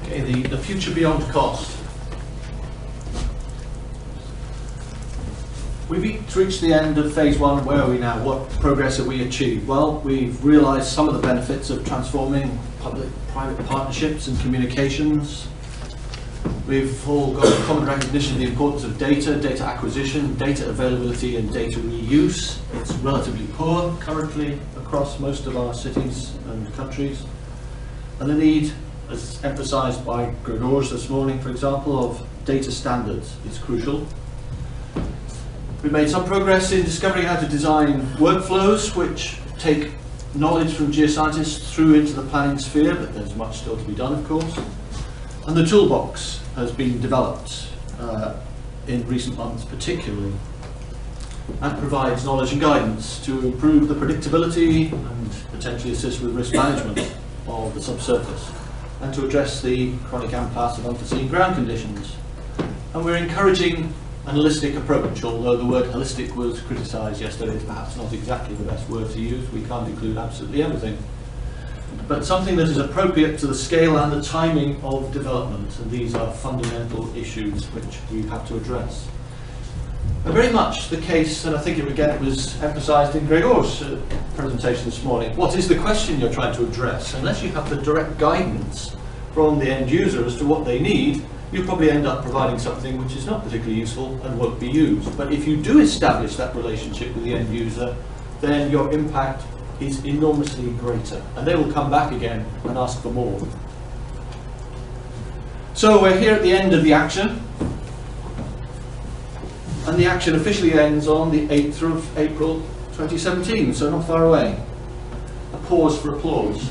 Okay, the future beyond cost. We've reached the end of phase one. Where are we now? What progress have we achieved? Well, we've realised some of the benefits of transforming public-private partnerships and communications. We've all got a common recognition of the importance of data, data acquisition, data availability and data reuse. It's relatively poor currently across most of our cities and countries. And the need, as emphasised by Gregor's this morning, for example, of data standards is crucial. We've made some progress in discovering how to design workflows which take knowledge from geoscientists through into the planning sphere, but there's much still to be done, of course. And the toolbox has been developed in recent months particularly, and provides knowledge and guidance to improve the predictability and potentially assist with risk management of the subsurface, and to address the chronic impasse of unforeseen ground conditions. And we're encouraging an holistic approach, although the word holistic was criticised yesterday. It's perhaps not exactly the best word to use. We can't include absolutely everything. But something that is appropriate to the scale and the timing of development, and these are fundamental issues which we have to address. And very much the case, and I think it was emphasised in Gregor's presentation this morning, what is the question you're trying to address? Unless you have the direct guidance from the end user as to what they need, you'll probably end up providing something which is not particularly useful and won't be used. But if you do establish that relationship with the end user, then your impact is enormously greater, and they will come back again and ask for more. So we're here at the end of the action, and the action officially ends on the 8th of April 2017, so not far away. A pause for applause.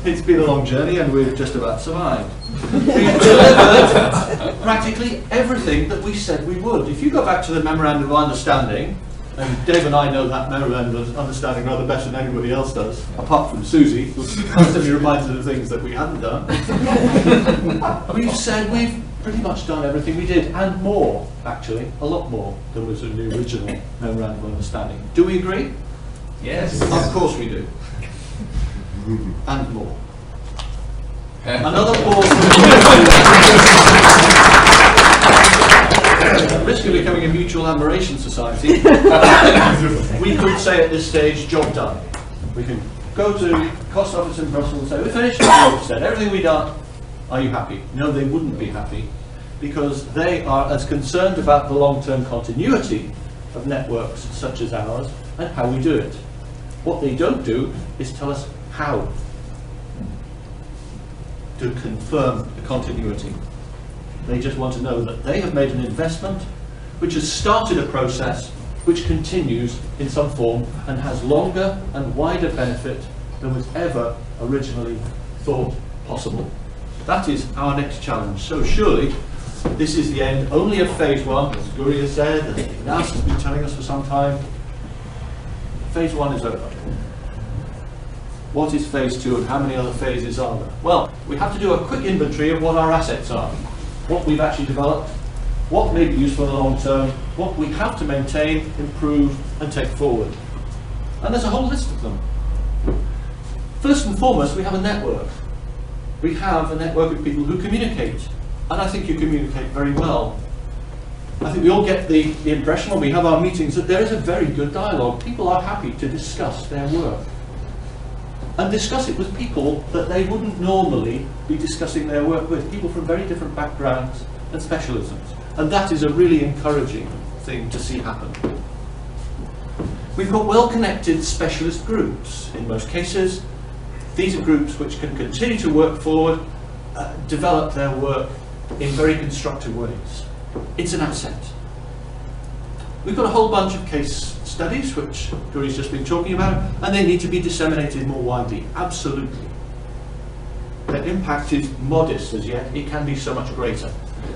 It's been a long journey and we've just about survived. We've delivered practically everything that we said we would. If you go back to the Memorandum of Understanding, and Dave and I know that Memorandum of Understanding rather better than anybody else does, apart from Susie, who constantly reminds us of things that we hadn't done. We've said we've pretty much done everything we did, and more, actually, a lot more than was in the original Memorandum of Understanding. Do we agree? Yes. Of course we do. And more. Another pause. At risk of becoming a mutual admiration society, we could say at this stage, job done. We can go to cost office in Brussels and say, we finished, we've said everything we've done, are you happy? No, they wouldn't be happy, because they are as concerned about the long-term continuity of networks such as ours and how we do it. What they don't do is tell us how to confirm the continuity. They just want to know that they have made an investment which has started a process which continues in some form and has longer and wider benefit than was ever originally thought possible. That is our next challenge. So surely this is the end only of phase one, as Guri has said, and Ignace has been telling us for some time. Phase one is over. What is phase two and how many other phases are there? Well, we have to do a quick inventory of what our assets are, what we've actually developed, what may be useful in the long term, what we have to maintain, improve and take forward. And there's a whole list of them. First and foremost, we have a network. We have a network of people who communicate, and I think you communicate very well. I think we all get the impression when we have our meetings that there is a very good dialogue. People are happy to discuss their work, and discuss it with people that they wouldn't normally be discussing their work with, people from very different backgrounds and specialisms. And that is a really encouraging thing to see happen. We've got well-connected specialist groups. In most cases, these are groups which can continue to work forward, develop their work in very constructive ways. It's an asset. We've got a whole bunch of case studies, which Guri's just been talking about, and they need to be disseminated more widely. Absolutely. Their impact is modest as yet. It can be so much greater.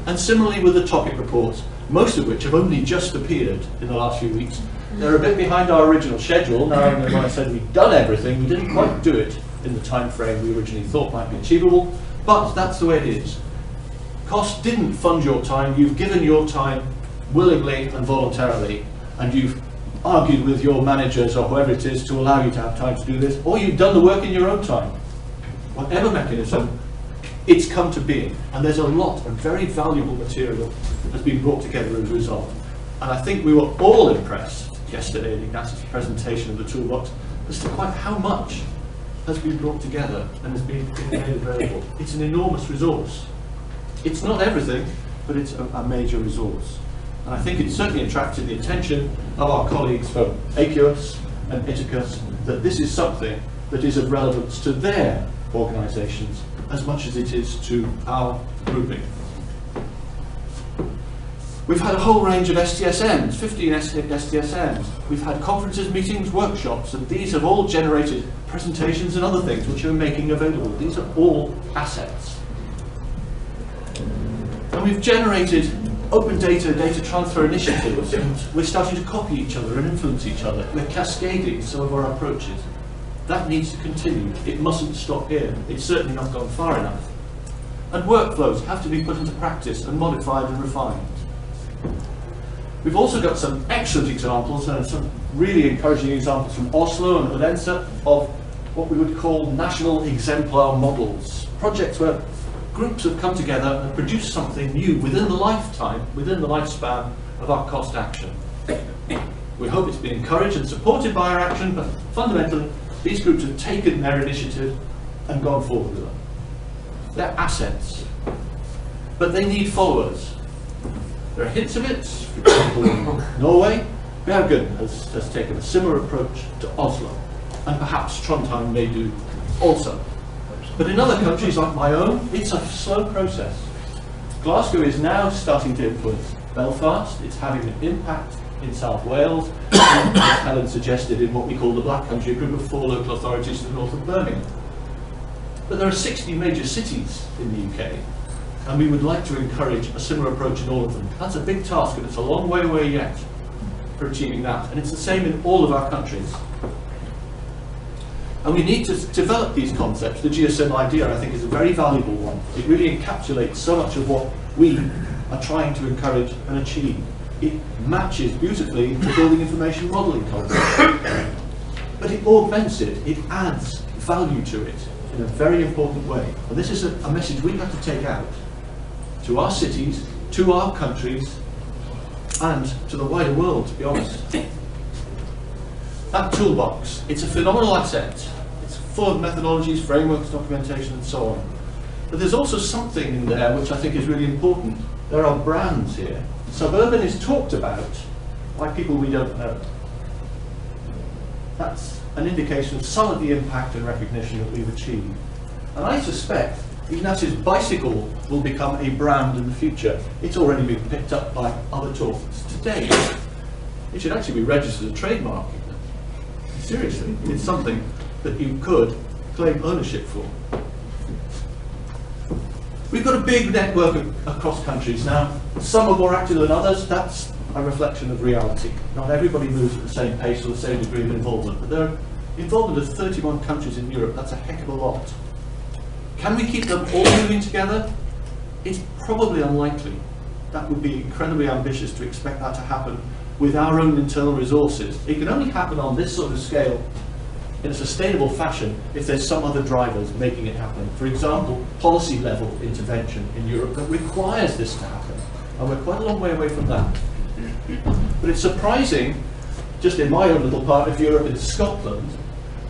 And similarly with the topic reports, most of which have only just appeared in the last few weeks. They're a bit behind our original schedule. Now, when I said we'd done everything, we didn't quite do it in the time frame we originally thought might be achievable, but that's the way it is. Cost didn't fund your time. You've given your time willingly and voluntarily, and you've argued with your managers or whoever it is to allow you to have time to do this, or you've done the work in your own time. Whatever mechanism, it's come to being. And there's a lot of very valuable material that has been brought together as a result. And I think we were all impressed yesterday in Ignatius' presentation of the toolbox as to quite how much has been brought together and has been made available. It's an enormous resource. It's not everything, but it's a major resource. And I think it certainly attracted the attention of our colleagues from Aequius and Ithacus that this is something that is of relevance to their organisations as much as it is to our grouping. We've had a whole range of STSMs, 15 STSMs. We've had conferences, meetings, workshops, and these have all generated presentations and other things which we're making available. These are all assets. And we've generated open data transfer initiatives, and we're starting to copy each other and influence each other. We're cascading some of our approaches. That needs to continue. It mustn't stop here. It's certainly not gone far enough. And workflows have to be put into practice and modified and refined. We've also got some excellent examples and some really encouraging examples from Oslo and Odense of what we would call national exemplar models. Projects where groups have come together and produced something new within the lifespan of our cost action. We hope it's been encouraged and supported by our action, but fundamentally, these groups have taken their initiative and gone forward with them. They're assets, but they need followers. There are hints of it. For example, in Norway, Bergen has taken a similar approach to Oslo, and perhaps Trondheim may do also. But in other countries like my own, it's a slow process. Glasgow is now starting to influence Belfast. It's having an impact in South Wales, and as Helen suggested, in what we call the Black Country, a group of 4 local authorities to the north of Birmingham. But there are 60 major cities in the UK, and we would like to encourage a similar approach in all of them. That's a big task, and it's a long way away yet for achieving that. And it's the same in all of our countries. And we need to develop these concepts. The GSM idea, I think, is a very valuable one. It really encapsulates so much of what we are trying to encourage and achieve. It matches beautifully the building information modelling concept. But it augments it. It adds value to it in a very important way. And this is a message we have to take out to our cities, to our countries, and to the wider world, to be honest. That toolbox, it's a phenomenal asset. It's full of methodologies, frameworks, documentation, and so on. But there's also something in there which I think is really important. There are brands here. Suburban is talked about by people we don't know. That's an indication of some of the impact and recognition that we've achieved. And I suspect Ignatius Bicycle will become a brand in the future. It's already been picked up by other talks today. It should actually be registered as a trademark. Seriously, it's something that you could claim ownership for. We've got a big network across countries now. Some are more active than others. That's a reflection of reality. Not everybody moves at the same pace or the same degree of involvement, but their involvement of 31 countries in Europe, that's a heck of a lot. Can we keep them all moving together? It's probably unlikely. That would be incredibly ambitious to expect that to happen with our own internal resources. It can only happen on this sort of scale in a sustainable fashion if there's some other drivers making it happen. For example, policy level intervention in Europe that requires this to happen. And we're quite a long way away from that. But it's surprising, just in my own little part of Europe in Scotland,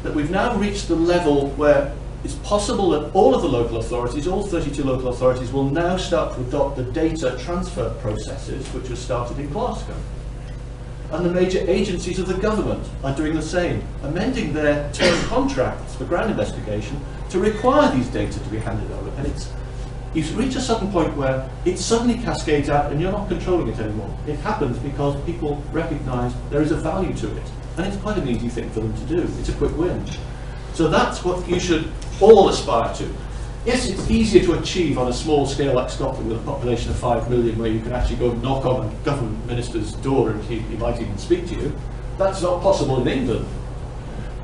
that we've now reached the level where it's possible that all of the local authorities, all 32 local authorities, will now start to adopt the data transfer processes which were started in Glasgow. And the major agencies of the government are doing the same, amending their term contracts for ground investigation to require these data to be handed over. And you reach a certain point where it suddenly cascades out and you're not controlling it anymore. It happens because people recognise there is a value to it. And it's quite an easy thing for them to do. It's a quick win. So that's what you should all aspire to. Yes, it's easier to achieve on a small scale like Scotland with a population of 5 million, where you can actually go and knock on a government minister's door and he might even speak to you. That's not possible in England.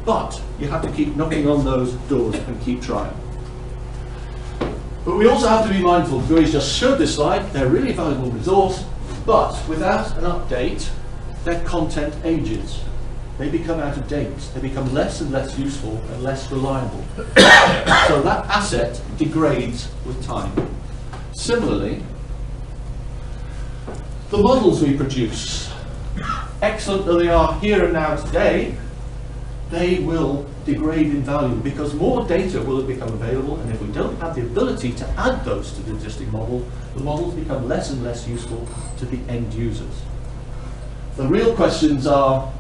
But you have to keep knocking on those doors and keep trying. But we also have to be mindful, Guy's just showed this slide, they're a really valuable resource, but without an update, their content ages. They become out of date. They become less and less useful and less reliable. So that asset degrades with time. Similarly, the models we produce, excellent though they are here and now today, they will degrade in value because more data will have become available, and if we don't have the ability to add those to the existing model, the models become less and less useful to the end users. The real questions are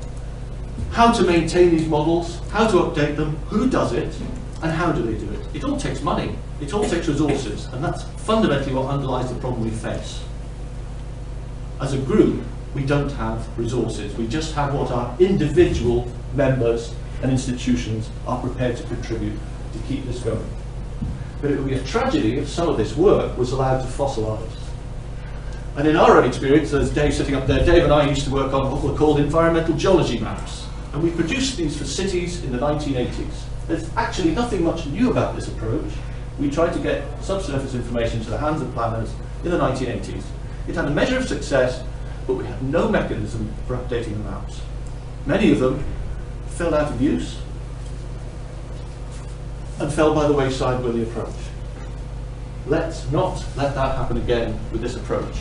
how to maintain these models, how to update them, who does it, and how do they do it. It all takes money, it all takes resources, and that's fundamentally what underlies the problem we face. As a group, we don't have resources, we just have what our individual members and institutions are prepared to contribute to keep this going. But it would be a tragedy if some of this work was allowed to fossilise. And in our own experience, as Dave sitting up there, Dave and I used to work on what were called environmental geology maps. And we produced these for cities in the 1980s. There's actually nothing much new about this approach. We tried to get subsurface information to the hands of planners in the 1980s. It had a measure of success, but we had no mechanism for updating the maps. Many of them fell out of use and fell by the wayside with the approach. Let's not let that happen again with this approach.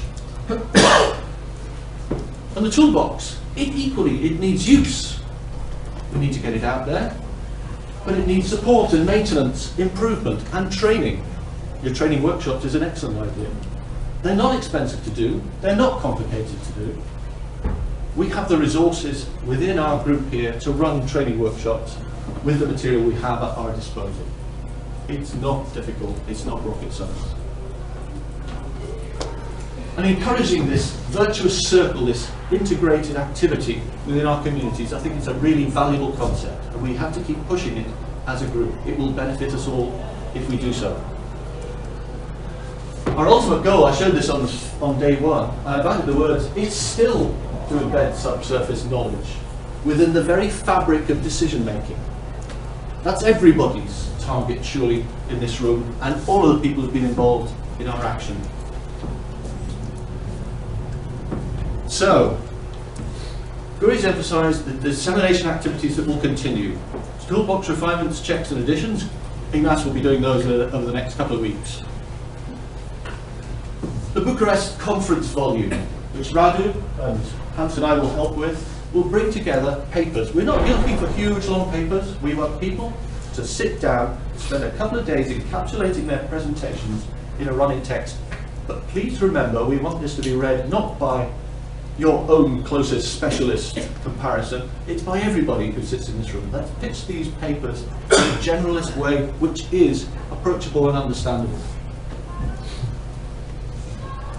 And the toolbox, it needs use. We need to get it out there, but it needs support and maintenance, improvement and training. Your training workshops is an excellent idea. They're not expensive to do, they're not complicated to do. We have the resources within our group here to run training workshops with the material we have at our disposal. It's not difficult, it's not rocket science. And encouraging this virtuous circle, this integrated activity within our communities, I think it's a really valuable concept, and we have to keep pushing it as a group. It will benefit us all if we do so. Our ultimate goal, I showed this on day one, I've added the words, it's still to embed subsurface knowledge within the very fabric of decision making. That's everybody's target, surely, in this room, and all of the people who've been involved in our action. So, GUI's emphasised the dissemination activities that will continue. Toolbox refinements, checks and additions. Ignace will be doing those over the next couple of weeks. The Bucharest conference volume, which Radu and Hans and I will help with, will bring together papers. We're not looking for huge long papers. We want people to sit down, spend a couple of days encapsulating their presentations in a running text. But please remember, we want this to be read not by your own closest specialist comparison, it's by everybody who sits in this room. Let's pitch these papers in a generalist way which is approachable and understandable.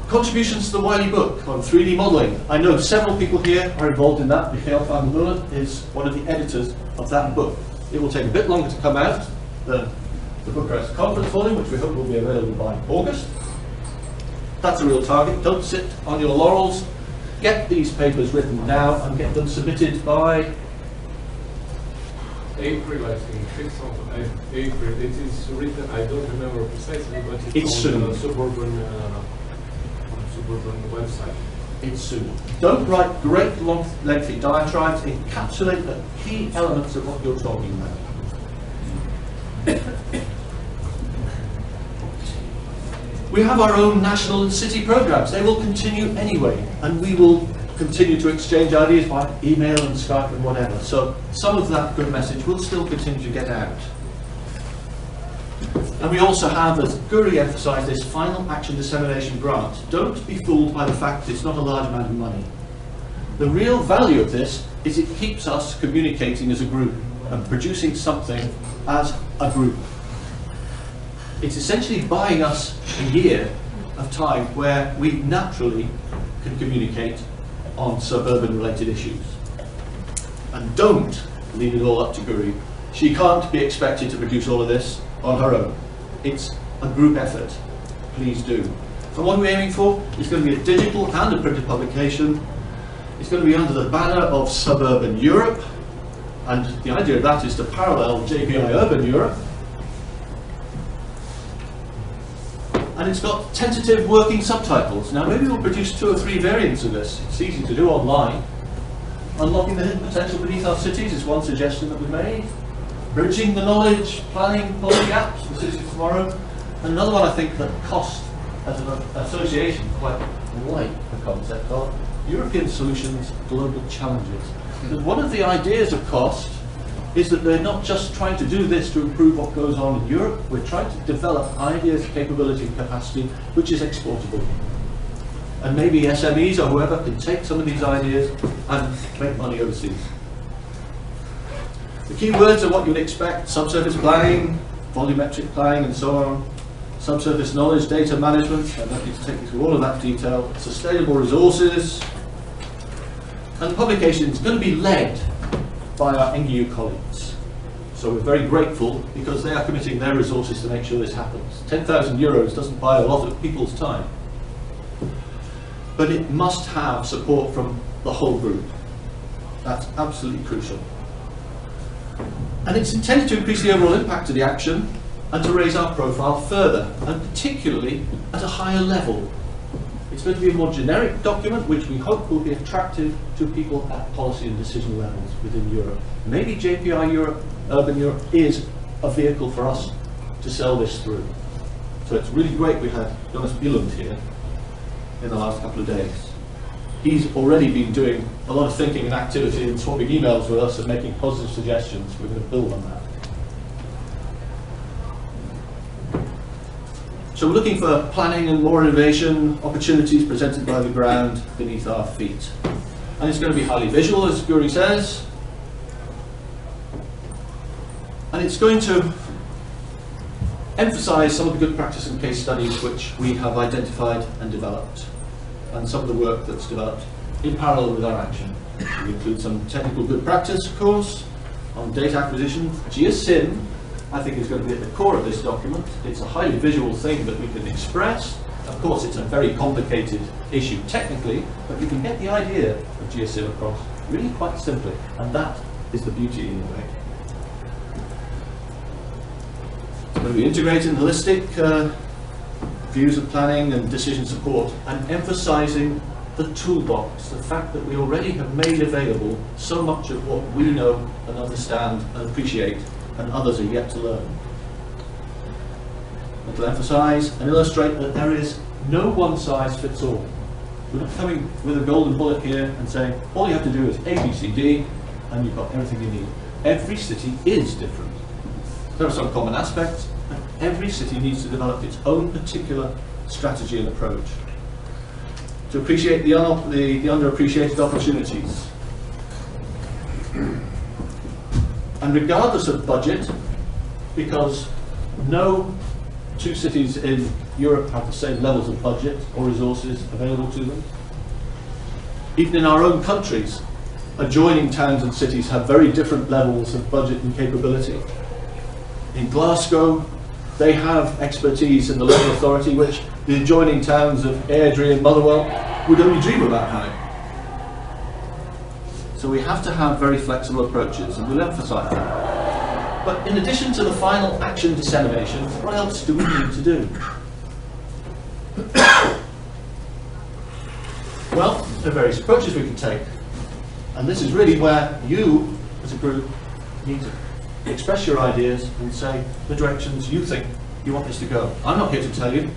Contributions to the Wiley book on 3D modelling. I know several people here are involved in that. Michael van der Mullen is one of the editors of that book. It will take a bit longer to come out than the Bucharest conference volume, which we hope will be available by August. That's a real target. Don't sit on your laurels. Get these papers written now and get them submitted by April, I think, 6th of April. It is written, I don't remember precisely, but it's on soon. The suburban website. It's soon. Don't write great, long, lengthy diatribes. Encapsulate the key elements of what you're talking about. We have our own national and city programs. They will continue anyway, and we will continue to exchange ideas by email and Skype and whatever. So some of that good message will still continue to get out. And we also have, as Guri emphasised, this final action dissemination grant. Don't be fooled by the fact it's not a large amount of money. The real value of this is it keeps us communicating as a group and producing something as a group. It's essentially buying us a year of time where we naturally can communicate on suburban related issues. And don't leave it all up to Guri. She can't be expected to produce all of this on her own. It's a group effort. Please do. And what are we aiming for? It's going to be a digital and a printed publication. It's going to be under the banner of Suburban Europe. And the idea of that is to parallel JPI Urban Europe. And it's got tentative working subtitles. Now maybe we'll produce 2 or 3 variants of this. It's easy to do online. Unlocking the hidden potential beneath our cities is one suggestion that we made. Bridging the knowledge, planning, policy gaps for cities tomorrow. And another one I think that cost as an association quite like the concept of European solutions, global challenges. Because one of the ideas of cost is that they're not just trying to do this to improve what goes on in Europe, we're trying to develop ideas, capability and capacity which is exportable. And maybe SMEs or whoever can take some of these ideas and make money overseas. The key words are what you'd expect: subsurface planning, volumetric planning and so on, subsurface knowledge, data management, I don't need to take you through all of that detail, sustainable resources, and the publication is going to be led by our NGU colleagues. So we're very grateful because they are committing their resources to make sure this happens. 10,000 euros doesn't buy a lot of people's time. But it must have support from the whole group. That's absolutely crucial. And it's intended to increase the overall impact of the action and to raise our profile further, and particularly at a higher level. It's going to be a more generic document which we hope will be attractive to people at policy and decision levels within Europe. Maybe JPI Europe, Urban Europe, is a vehicle for us to sell this through. So it's really great we had Jonas Billund here in the last couple of days. He's already been doing a lot of thinking and activity and swapping emails with us and making positive suggestions. We're going to build on that. So we're looking for planning and more innovation, opportunities presented by the ground beneath our feet. And it's going to be highly visual, as Guri says. And it's going to emphasize some of the good practice and case studies which we have identified and developed, and some of the work that's developed in parallel with our action. We include some technical good practice, of course, on data acquisition. GeoSim, I think, is going to be at the core of this document. It's a highly visual thing that we can express. Of course, it's a very complicated issue technically, but you can get the idea of GeoSim across really quite simply, and that is the beauty in a way. It's going to be integrated and holistic views of planning and decision support, and emphasizing the toolbox, the fact that we already have made available so much of what we know and understand and appreciate, and others are yet to learn. And to emphasize and illustrate that there is no one size fits all. We're not coming with a golden bullet here and saying all you have to do is A, B, C, D, and you've got everything you need. Every city is different. There are some common aspects, and every city needs to develop its own particular strategy and approach to appreciate the underappreciated opportunities. And regardless of budget, because no two cities in Europe have the same levels of budget or resources available to them. Even in our own countries, adjoining towns and cities have very different levels of budget and capability. In Glasgow, they have expertise in the local authority which the adjoining towns of Airdrie and Motherwell would only dream about having. So we have to have very flexible approaches, and we'll emphasize that. But in addition to the final action dissemination, what else do we need to do? Well, there are various approaches we can take. And this is really where you, as a group, need to express your ideas and say the directions you think you want this to go. I'm not here to tell you.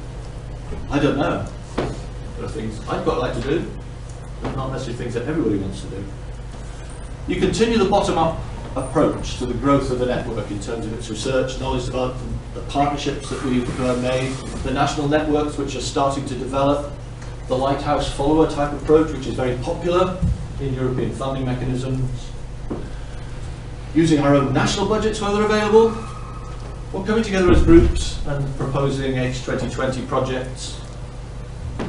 I don't know. There are things I'd quite like to do, but not necessarily things that everybody wants to do. You continue the bottom-up approach to the growth of the network in terms of its research, knowledge development, the partnerships that we've made, the national networks which are starting to develop, the lighthouse follower type approach which is very popular in European funding mechanisms, using our own national budgets where they're available, or coming together as groups and proposing H2020 projects.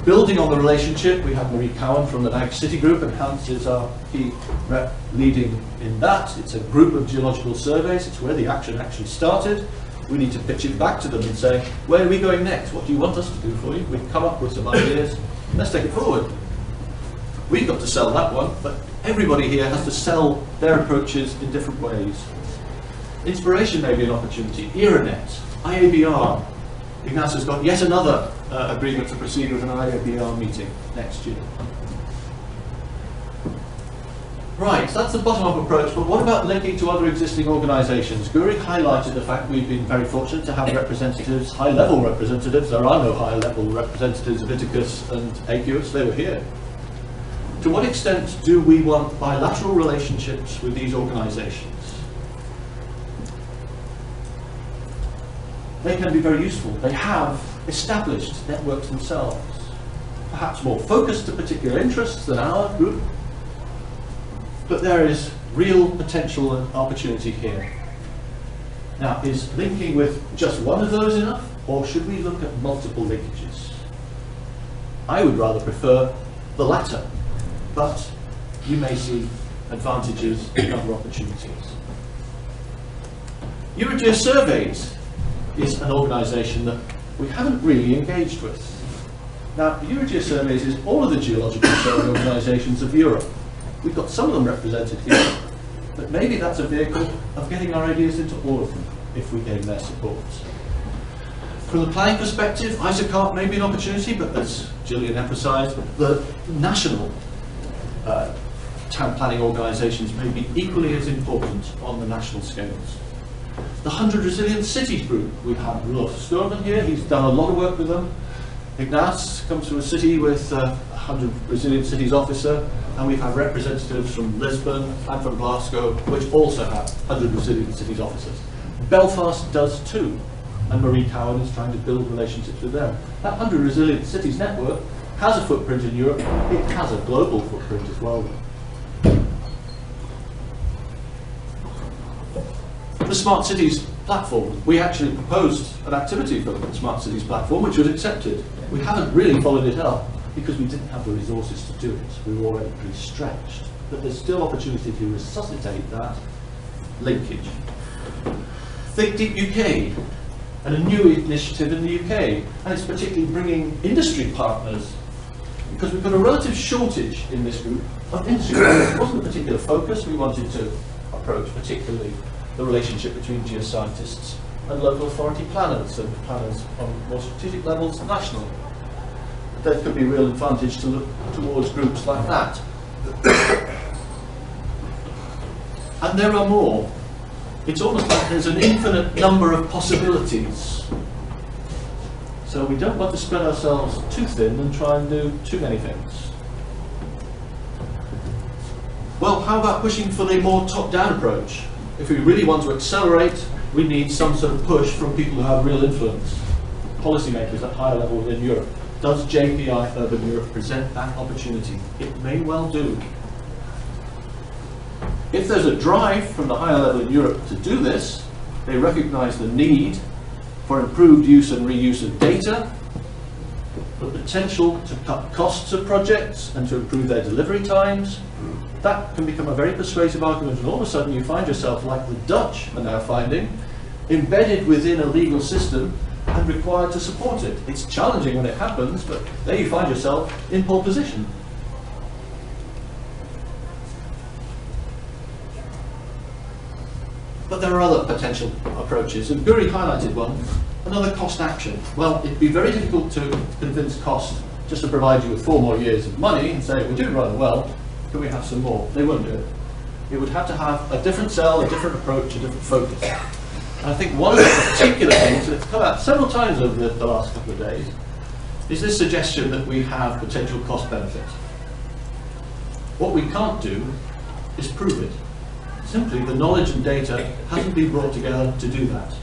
Building on the relationship, we have Marie Cowan from the NAG City Group, and Hans is our key rep leading in that. It's a group of geological surveys. It's where the action actually started. We need to pitch it back to them and say, where are we going next? What do you want us to do for you? We've come up with some ideas. Let's take it forward. We've got to sell that one, but everybody here has to sell their approaches in different ways. Inspiration may be an opportunity. ERANET, IABR. Ignace has got yet another agreement to proceed with an IABR meeting next year. Right, so that's the bottom-up approach, but what about linking to other existing organisations? Guri highlighted the fact we've been very fortunate to have representatives, high-level representatives. There are no high-level representatives of Ithacus and Aequus, they were here. To what extent do we want bilateral relationships with these organisations? They can be very useful. They have established networks themselves, perhaps more focused to particular interests than our group, but there is real potential and opportunity here. Now, is linking with just one of those enough, or should we look at multiple linkages? I would rather prefer the latter, but you may see advantages and other opportunities. Eurogeo Surveys is an organisation that we haven't really engaged with. Now, Eurogeo Surveys is all of the geological survey organisations of Europe. We've got some of them represented here, but maybe that's a vehicle of getting our ideas into all of them if we gain their support. From the planning perspective, ISOCARP may be an opportunity, but as Gillian emphasised, the national town planning organisations may be equally as important on the national scales. The 100 Resilient Cities group, we've had Rolf Sturman here, he's done a lot of work with them. Ignace comes from a city with 100 Resilient Cities officer, and we've had representatives from Lisbon and from Glasgow, which also have 100 Resilient Cities officers. Belfast does too, and Marie Cowan is trying to build relationships with them. That 100 Resilient Cities network has a footprint in Europe, it has a global footprint as well. The Smart Cities platform, we actually proposed an activity for the Smart Cities platform, which was accepted. We haven't really followed it up because we didn't have the resources to do it. We were already pretty stretched. But there's still opportunity to resuscitate that linkage. Think Deep UK, and a new initiative in the UK, and it's particularly bringing industry partners, because we've got a relative shortage in this group of industry partners. It wasn't a particular focus. We wanted to approach particularly the relationship between geoscientists and local authority planners and planners on more strategic levels nationally. There could be real advantage to look towards groups like that. And there are more. It's almost like there's an infinite number of possibilities. So we don't want to spread ourselves too thin and try and do too many things. Well, how about pushing for the more top-down approach? If we really want to accelerate, we need some sort of push from people who have real influence, policymakers at higher level within Europe. Does JPI Urban Europe present that opportunity? It may well do. If there's a drive from the higher level in Europe to do this, they recognise the need for improved use and reuse of data, the potential to cut costs of projects and to improve their delivery times. That can become a very persuasive argument, and all of a sudden you find yourself, like the Dutch are now finding, embedded within a legal system and required to support it. It's challenging when it happens, but there you find yourself in pole position. But there are other potential approaches, and Guri highlighted one, another cost action. Well, it'd be very difficult to convince cost just to provide you with 4 more years of money and say, we're doing rather well, can we have some more? They won't do it. It would have to have a different sell, a different approach, a different focus. And I think one of the particular things that's come out several times over the last couple of days is this suggestion that we have potential cost benefit. What we can't do is prove it. Simply, the knowledge and data hasn't been brought together to do that.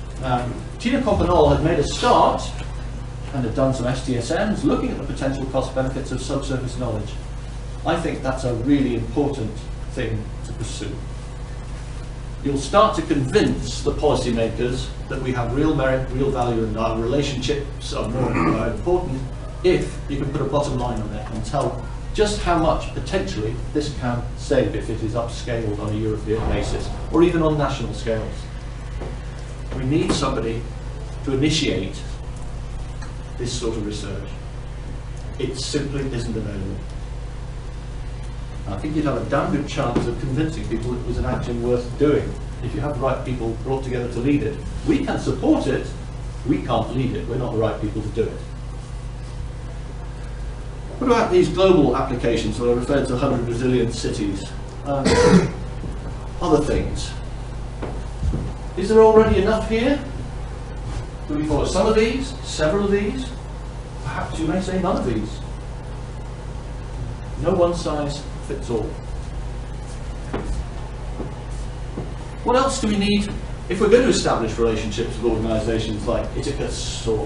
Tina Companol had made a start and had done some STSMs looking at the potential cost benefits of subsurface knowledge. I think that's a really important thing to pursue. You'll start to convince the policymakers that we have real merit, real value, and our relationships are more important if you can put a bottom line on it and tell just how much potentially this can save if it is upscaled on a European basis, or even on national scales. We need somebody to initiate this sort of research. It simply isn't available. I think you'd have a damn good chance of convincing people it was an action worth doing if you have the right people brought together to lead it. We can support it, we can't lead it. We're not the right people to do it. What about these global applications that I referred to 100 resilient cities? other things. Is there already enough here? Do we follow some of these, several of these? Perhaps you may say none of these. No one size fits all. What else do we need if we're going to establish relationships with organisations like Ithacus or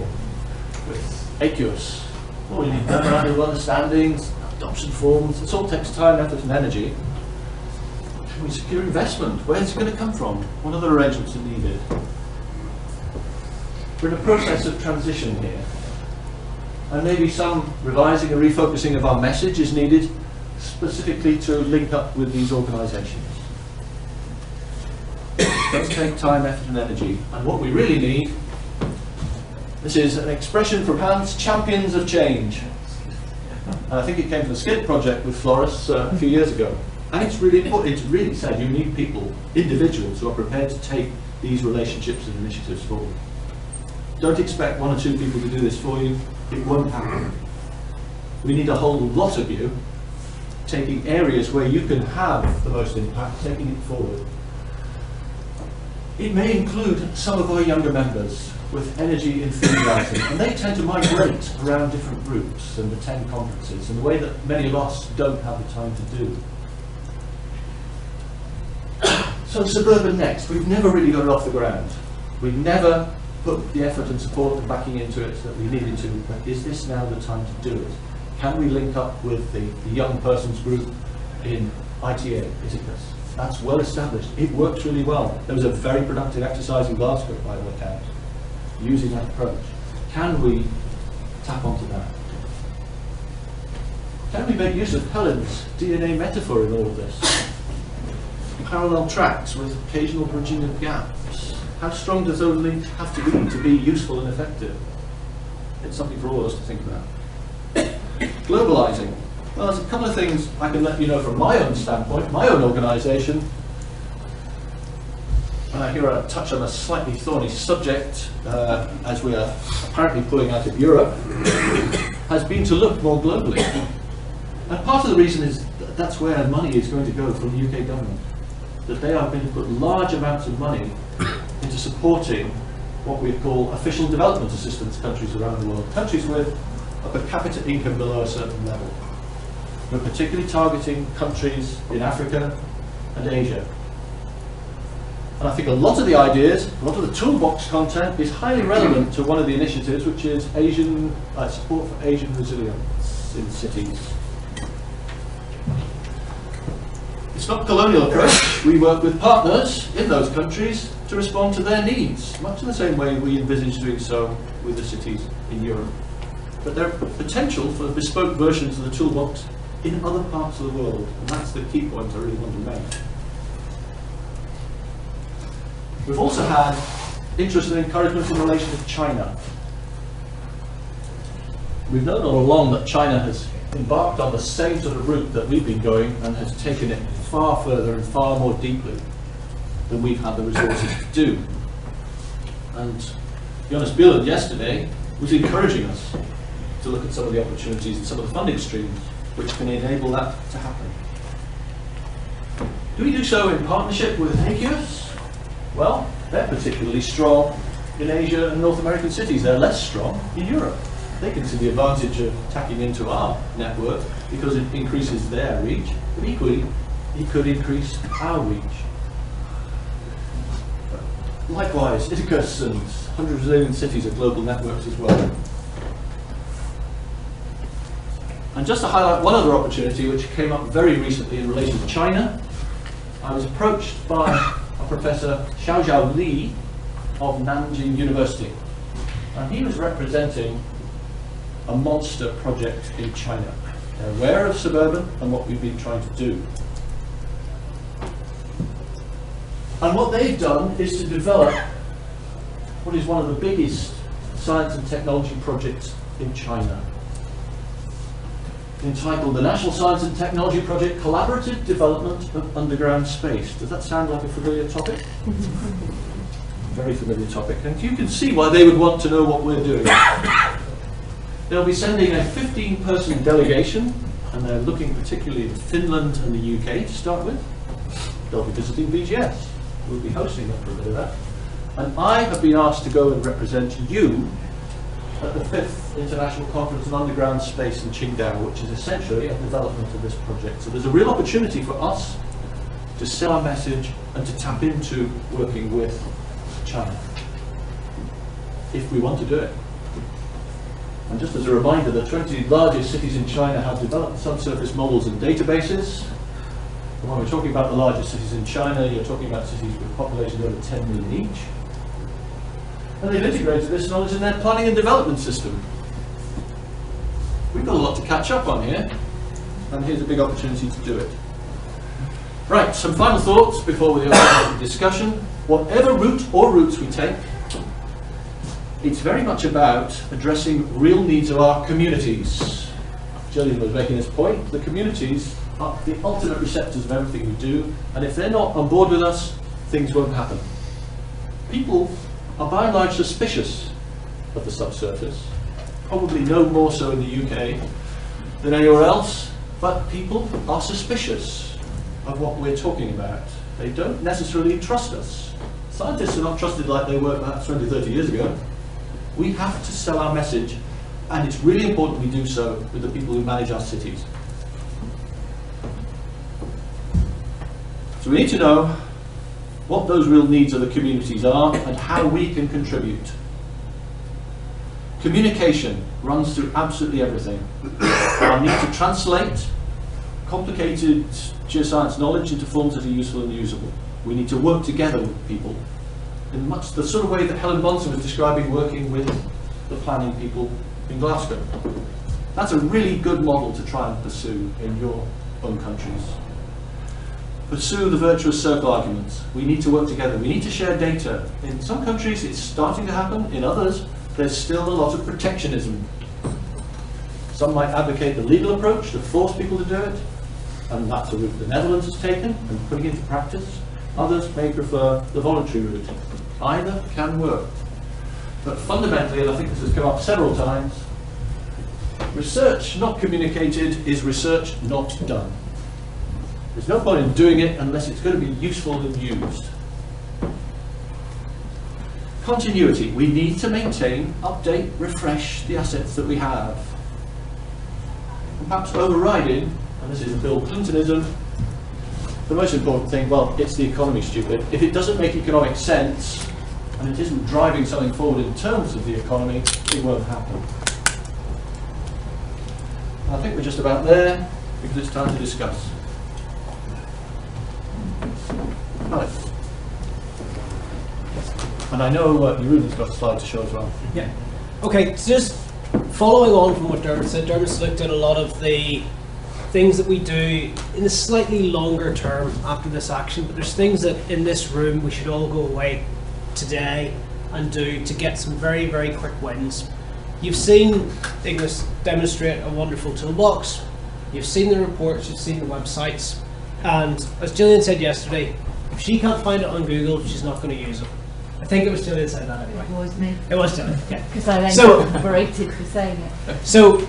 with ACUS? Well, we need memorandum of understandings, adoption forms. This all takes time, effort and energy. Can we secure investment? Where's it going to come from? What other arrangements are needed? We're in a process of transition here. And maybe some revising and refocusing of our message is needed, specifically to link up with these organisations. It does take time, effort and energy. And what we really need, this is an expression from Hans, champions of change. And I think it came from the SCID project with Floris a few years ago. And it's really important. It's really said you need people, individuals, who are prepared to take these relationships and initiatives forward. Don't expect one or two people to do this for you. It won't happen. We need a whole lot of you taking areas where you can have the most impact, taking it forward. It may include some of our younger members with energy enthusiasm, and they tend to migrate around different groups and attend conferences in the way that many of us don't have the time to do. So Suburban Next, we've never really got it off the ground. We've never put the effort and support and backing into it that we needed to, but is this now the time to do it? Can we link up with the young persons group in ITA, Ithacus? That's well established. It works really well. There was a very productive exercise in Glasgow, by all accounts, using that approach. Can we tap onto that? Can we make use of Helen's DNA metaphor in all of this? Parallel tracks with occasional bridging of gaps. How strong does those links have to be useful and effective? It's something for all of us to think about. Globalising. Well, there's a couple of things I can let you know from my own standpoint, my own organisation. And here I touch on a slightly thorny subject, as we are apparently pulling out of Europe, has been to look more globally. And part of the reason is that's where money is going to go from the UK government. That they are going to put large amounts of money into supporting what we call official development assistance countries around the world, countries with a per capita income below a certain level. We're particularly targeting countries in Africa and Asia. And I think a lot of the ideas, a lot of the toolbox content is highly relevant to one of the initiatives, which is Asian support for Asian resilience in cities. It's not a colonial approach. We work with partners in those countries to respond to their needs, much in the same way we envisage doing so with the cities in Europe. But there are potential for bespoke versions of the toolbox in other parts of the world, and that's the key point I really want to make. We've also had interest and encouragement in relation to China. We've known all along that China has embarked on the same sort of route that we've been going and has taken it far further and far more deeply than we've had the resources to do. And Jonas Bieland yesterday was encouraging us to look at some of the opportunities and some of the funding streams which can enable that to happen. Do we do so in partnership with ACUS? Well, they're particularly strong in Asia and North American cities. They're less strong in Europe. They can see the advantage of tapping into our network because it increases their reach, but equally, it could increase our reach. Likewise, Ithacus and 100 Brazilian cities are global networks as well. And just to highlight one other opportunity which came up very recently in relation to China, I was approached by a Professor Xiaojiao Li of Nanjing University. And he was representing a monster project in China. They're aware of Suburban and what we've been trying to do. And what they've done is to develop what is one of the biggest science and technology projects in China, entitled the National Science and Technology Project Collaborative Development of Underground Space. Does that sound like a familiar topic? Very familiar topic. And you can see why they would want to know what we're doing. They'll be sending a 15-person delegation and they're looking particularly at Finland and the UK to start with. They'll be visiting BGS. We'll be hosting them for a bit of that. And I have been asked to go and represent you at the 5th International Conference on Underground Space in Qingdao, which is essentially a development of this project. So there's a real opportunity for us to sell our message and to tap into working with China, if we want to do it. And just as a reminder, the 20 largest cities in China have developed subsurface models and databases. And when we're talking about the largest cities in China, you're talking about cities with populations over 10 million each. And they've integrated this knowledge in their planning and development system. We've got a lot to catch up on here, and here's a big opportunity to do it. Right, some final thoughts before we open up the discussion. Whatever route or routes we take, it's very much about addressing real needs of our communities. Gillian was making this point. The communities are the ultimate receptors of everything we do, and if they're not on board with us, things won't happen. People are by and large suspicious of the subsurface, probably no more so in the UK than anywhere else, but people are suspicious of what we're talking about. They don't necessarily trust us. Scientists are not trusted like they were perhaps 20, 30 years ago. We have to sell our message, and it's really important we do so with the people who manage our cities. So we need to know what those real needs of the communities are and how we can contribute. Communication runs through absolutely everything. Our need to translate complicated geoscience knowledge into forms that are useful and usable. We need to work together with people in much the sort of way that Helen Bonson was describing working with the planning people in Glasgow. That's a really good model to try and pursue in your own countries. Pursue the virtuous circle arguments. We need to work together. We need to share data. In some countries it's starting to happen. In others there's still a lot of protectionism. Some might advocate the legal approach to force people to do it, and that's a route the Netherlands has taken and putting into practice. Others may prefer the voluntary route. Either can work. But fundamentally, and I think this has come up several times, research not communicated is research not done. There's no point in doing it unless it's going to be useful and used. Continuity. We need to maintain, update, refresh the assets that we have. And perhaps overriding, and this is Bill Clintonism, the most important thing, well, it's the economy, stupid. If it doesn't make economic sense, and it isn't driving something forward in terms of the economy, it won't happen. And I think we're just about there, because it's time to discuss. Alex. And I know Jeroen's got a slide to show as well. Yeah. Okay, so just following on from what Diarmad said, Diarmad's looked at a lot of the things that we do in a slightly longer term after this action, but there's things that in this room we should all go away today and do to get some very, very quick wins. You've seen Ignis demonstrate a wonderful toolbox, you've seen the reports, you've seen the websites, and as Gillian said yesterday, if she can't find it on Google, she's not going to use it. I think it was Gillian said that anyway. It was me. It was Gillian, yeah. Because I then berated for saying it. So,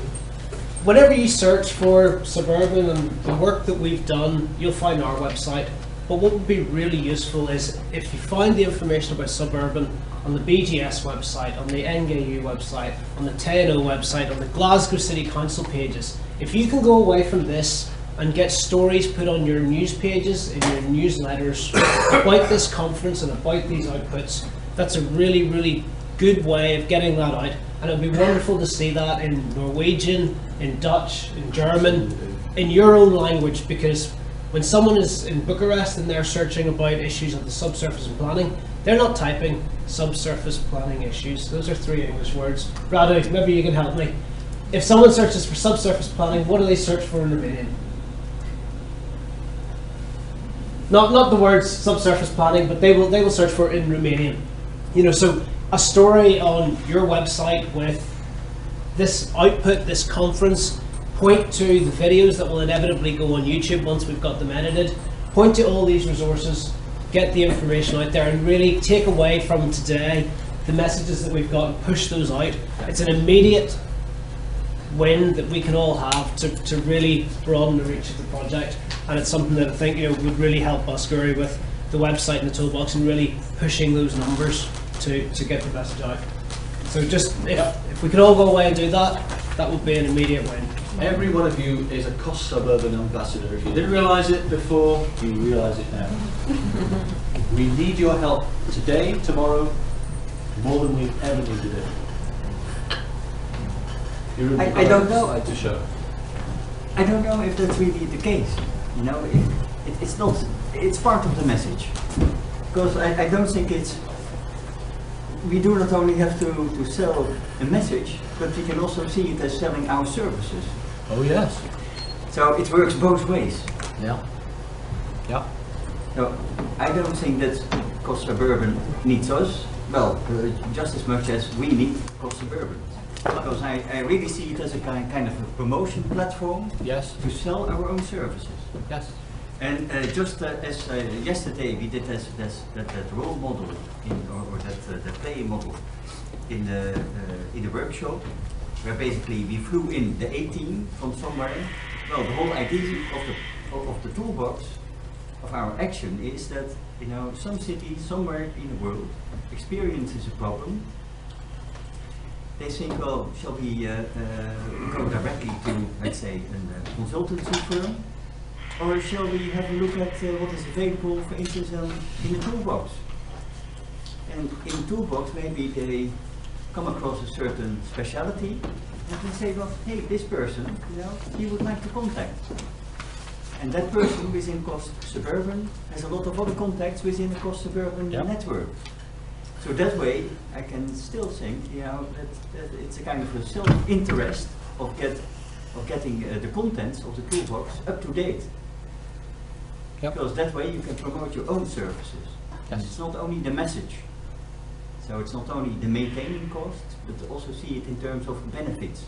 whenever you search for Suburban and the work that we've done, you'll find our website. But what would be really useful is if you find the information about Suburban on the BGS website, on the NGU website, on the TNO website, on the Glasgow City Council pages, if you can go away from this and get stories put on your news pages, in your newsletters about this conference and about these outputs, that's a really, really good way of getting that out. And it would be wonderful to see that in Norwegian, in Dutch, in German, in your own language, because when someone is in Bucharest and they're searching about issues of the subsurface and planning, they're not typing subsurface planning issues. Those are 3 English words. Radu, maybe you can help me. If someone searches for subsurface planning, what do they search for in Romanian? Not the words subsurface planning, but they will search for it in Romanian. You know, so a story on your website with this output, this conference, point to the videos that will inevitably go on YouTube once we've got them edited, point to all these resources, get the information out there and really take away from today the messages that we've got and push those out. It's an immediate win that we can all have to really broaden the reach of the project, and it's something that I think would really help us, Gary, with the website and the toolbox and really pushing those numbers to get the message out. So just if we could all go away and do that, that would be an immediate win. Every one of you is a Cost Suburban ambassador. If you didn't realise it before, you realise it now. We need your help today, tomorrow, more than we've ever needed it. I don't know. Slide to show. I don't know if that's really the case. You know, it's not. It's part of the message, because I don't think it's. We do not only have to sell a message, but we can also see it as selling our services. Oh yes. So it works both ways. Yeah. Yeah. So I don't think that Cost Suburban needs us. Well, just as much as we need Cost Suburban. Because I really see it as a kind of a promotion platform. Yes. To sell our own services. Yes. And just as yesterday we did that role model or that play model in the workshop, where basically we flew in the A-team from somewhere. Well, the whole idea of the toolbox of our action is that some city somewhere in the world experiences a problem. They think, well, shall we go directly to, let's say, a consultancy firm, or shall we have a look at what is available, for instance, in the toolbox? And in the toolbox, maybe they come across a certain specialty, and they say, well, hey, this person, he would like to contact. And that person within Cost Suburban has a lot of other contacts within the Cost Suburban network. So that way, I can still think, that it's a kind of a self-interest of getting the contents of the toolbox up to date. Yep. Because that way you can promote your own services. And it's not only the message. So it's not only the maintaining cost, but also see it in terms of benefits.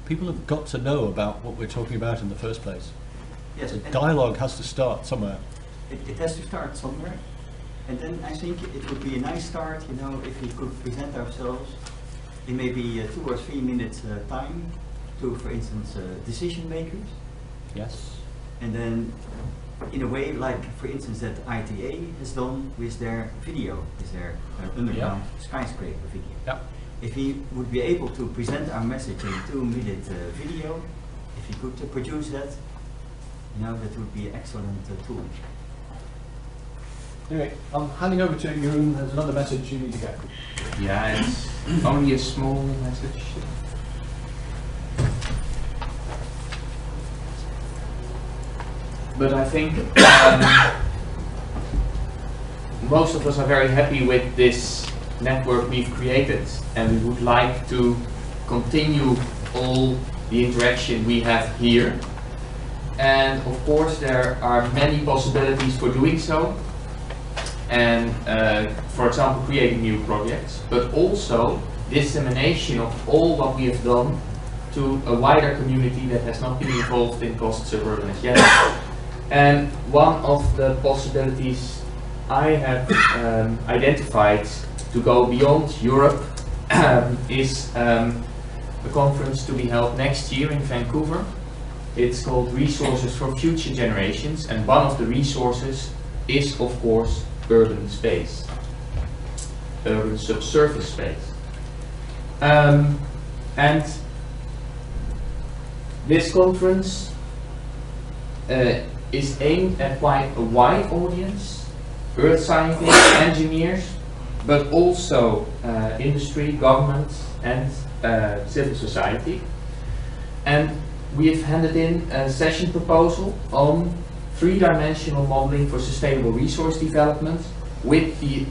People have got to know about what we're talking about in the first place. Yes. The dialogue has to start somewhere. It has to start somewhere. And then I think it would be a nice start, if we could present ourselves in maybe 2 or 3 minutes time to, for instance, decision makers. Yes. And then, in a way, like for instance that ITA has done with their video, with their underground skyscraper video. Yeah. If we would be able to present our message in a 2-minute video, if we could produce that, that would be an excellent tool. Anyway, I'm handing over to you. There's another message you need to get. Yeah, it's only a small message. But I think most of us are very happy with this network we've created, and we would like to continue all the interaction we have here. And of course there are many possibilities for doing so. And for example, creating new projects, but also dissemination of all what we have done to a wider community that has not been involved in Cost Suburban as yet. And one of the possibilities I have identified to go beyond Europe is a conference to be held next year in Vancouver. It's called Resources for Future Generations, and one of the resources is, of course, urban space, urban subsurface space. And this conference is aimed at quite a wide audience, earth scientists, engineers, but also industry, government and civil society. And we have handed in a session proposal on 3-dimensional modeling for sustainable resource development, with the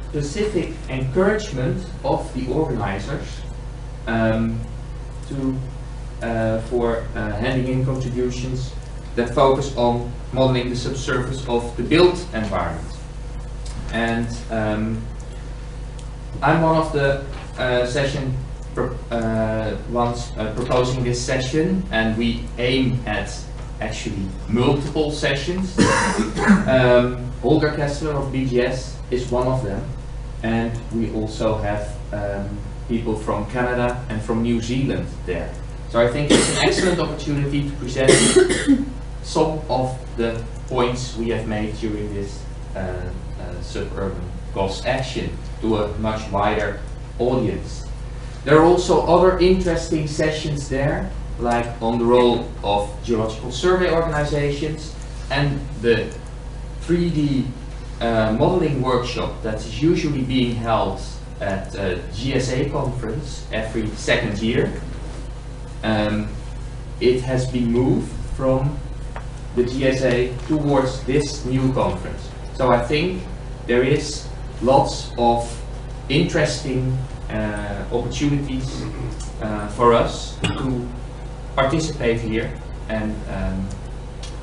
specific encouragement of the organizers for handing in contributions that focus on modeling the subsurface of the built environment. And I'm one of the ones proposing this session, and we aim at actually multiple sessions. Holger Kessler of BGS is one of them, and we also have people from Canada and from New Zealand there. So I think it's an excellent opportunity to present some of the points we have made during this suburban cost action to a much wider audience. There are also other interesting sessions there, like on the role of geological survey organizations and the 3D modeling workshop that is usually being held at a GSA conference every second year. It has been moved from the GSA towards this new conference. So I think there is lots of interesting opportunities for us to participate here and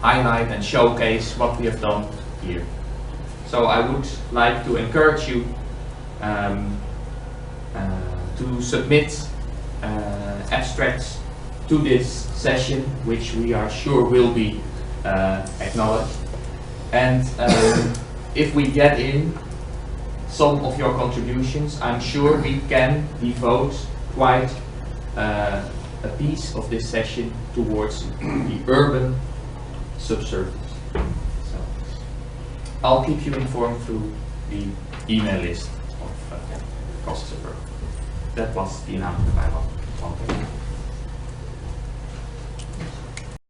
highlight and showcase what we have done here. So I would like to encourage you to submit abstracts to this session, which we are sure will be acknowledged. And if we get in some of your contributions, I'm sure we can devote quite a piece of this session towards the urban subsurface. So I'll keep you informed through the email list of costs of Urban. That was the announcement I wanted.